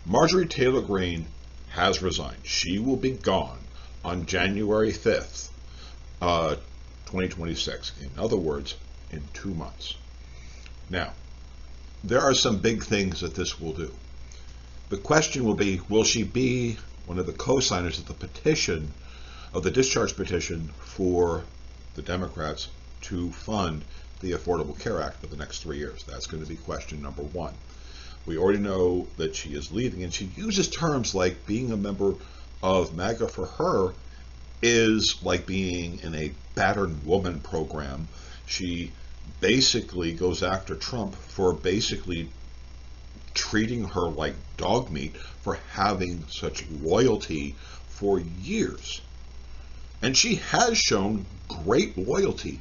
Marjorie Taylor Greene has resigned. She will be gone on January 5th, 2026. In other words, in 2 months. Now, there are some big things that this will do. The question will be, will she be one of the co-signers of the petition, of the discharge petition for the Democrats to fund the Affordable Care Act for the next 3 years? That's going to be question number one. We already know that she is leaving, and she uses terms like being a member of MAGA for her is like being in a battered woman program. She basically goes after Trump for basically treating her like dog meat for having such loyalty for years. And she has shown great loyalty.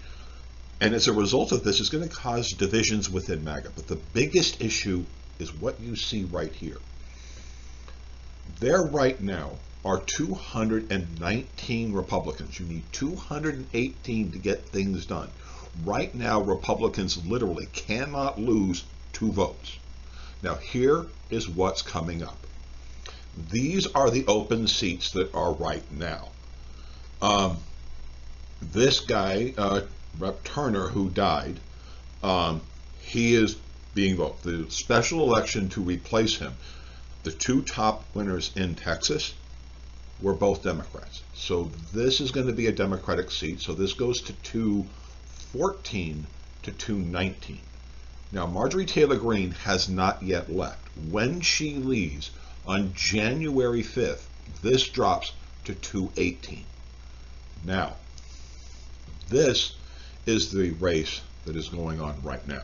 And as a result of this, it's going to cause divisions within MAGA. But the biggest issue is what you see right here. There right now are 219 Republicans. You need 218 to get things done. Right now, Republicans literally cannot lose 2 votes. Now, here is what's coming up. These are the open seats that are right now. This guy, Rep. Turner, who died, he is being voted. The special election to replace him, the 2 top winners in Texas were both Democrats. So this is going to be a Democratic seat. So this goes to 214 to 219. Now, Marjorie Taylor Greene has not yet left. When she leaves on January 5th, this drops to 218. Now, this is the race that is going on right now.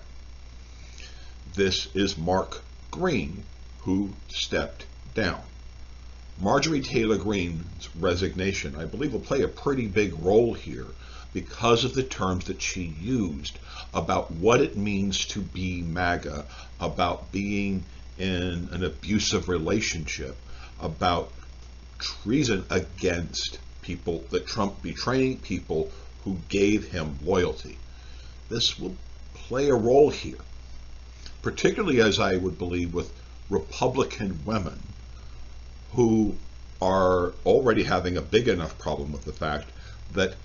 This is Mark Green, who stepped down. Marjorie Taylor Greene's resignation, I believe, will play a pretty big role here because of the terms that she used about what it means to be MAGA, about being in an abusive relationship, about treason against people, that Trump betraying people who gave him loyalty. This will play a role here, particularly as I would believe with Republican women who are already having a big enough problem with the fact that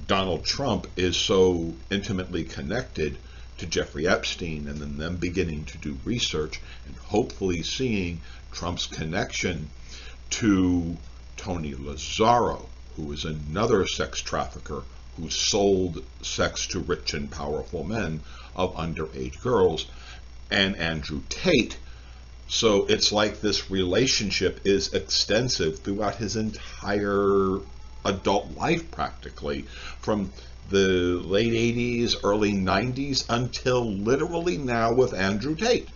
Donald Trump is so intimately connected to Jeffrey Epstein, and then them beginning to do research and hopefully seeing Trump's connection to Tony Lazzaro, who is another sex trafficker who sold sex to rich and powerful men of underage girls, and Andrew Tate. So it's like this relationship is extensive throughout his entire adult life, practically, from the late 80s, early 90s, until literally now with Andrew Tate.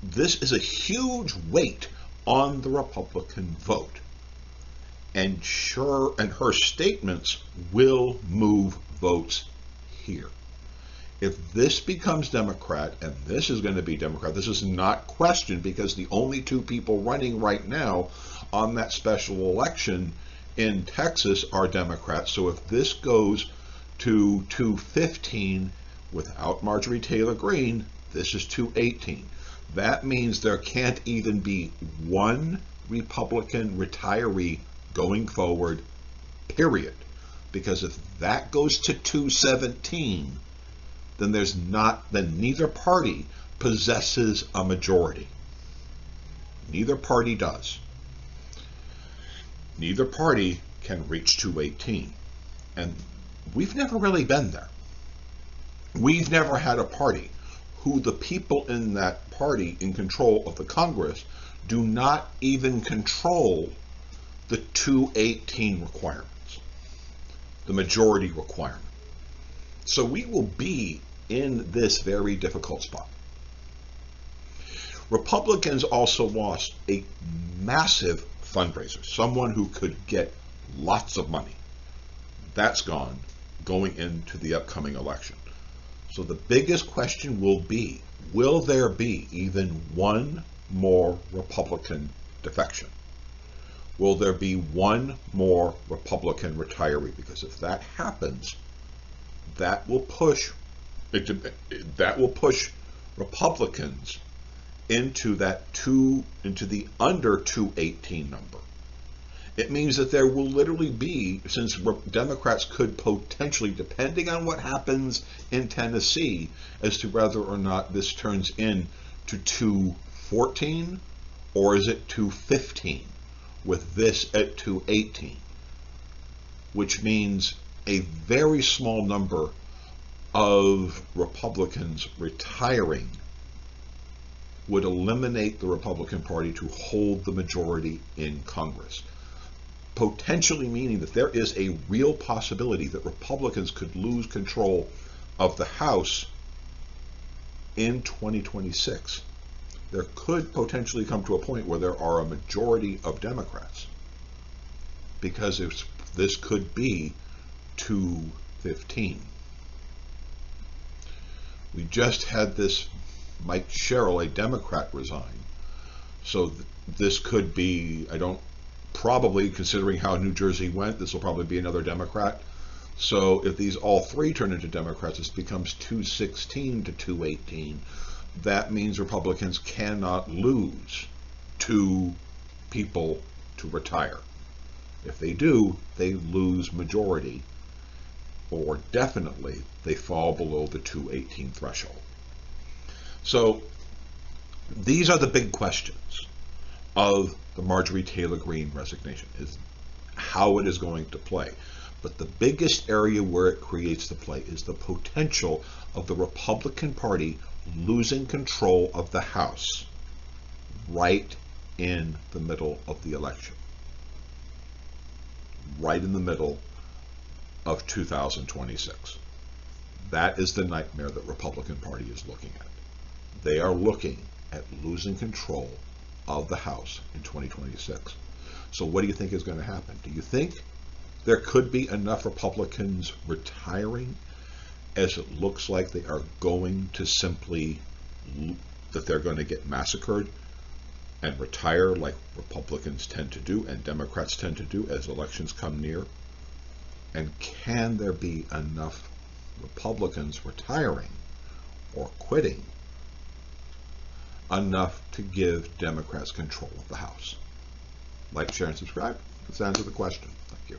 This is a huge weight on the Republican vote. And her statements will move votes here. If this becomes Democrat, and this is going to be Democrat, this is not questioned because the only 2 people running right now on that special election in Texas are Democrats. So if this goes to 215 without Marjorie Taylor Greene, this is 218. That means there can't even be one Republican retiree going forward, period. Because if that goes to 217, then neither party possesses a majority. Neither party does. Neither party can reach 218. And we've never really been there. We've never had a party who the people in that party in control of the Congress do not even control the 218 requirements, the majority requirement. So we will be in this very difficult spot. Republicans also lost a massive fundraiser, someone who could get lots of money. That's gone going into the upcoming election. So the biggest question will be, will there be even one more Republican defection? Will there be one more Republican retiree? Because if that happens, that will push Republicans into the under 218 number. It means that there will literally be, since Democrats could potentially, depending on what happens in Tennessee, as to whether or not this turns into 214 or is it 215, with this at 218, which means a very small number of Republicans retiring would eliminate the Republican Party to hold the majority in Congress. Potentially meaning that there is a real possibility that Republicans could lose control of the House in 2026. There could potentially come to a point where there are a majority of Democrats, because this could be 215. We just had this Mike Sherrill, a Democrat, resign. So this could be, probably, considering how New Jersey went, this will probably be another Democrat. So if these all three turn into Democrats, this becomes 216 to 218. That means Republicans cannot lose 2 people to retire. If they do, they lose majority, or definitely they fall below the 218 threshold. So these are the big questions of the Marjorie Taylor Greene resignation, is how it is going to play. But the biggest area where it creates the play is the potential of the Republican Party losing control of the House right in the middle of the election, right in the middle of 2026. That is the nightmare that Republican Party is looking at. They are looking at losing control of the House in 2026. So what do you think is going to happen? Do you think there could be enough Republicans retiring, as it looks like they are going to simply, that they're going to get massacred and retire like Republicans tend to do and Democrats tend to do as elections come near? And can there be enough Republicans retiring or quitting enough to give Democrats control of the House? Like, share, and subscribe. Let's answer the question. Thank you.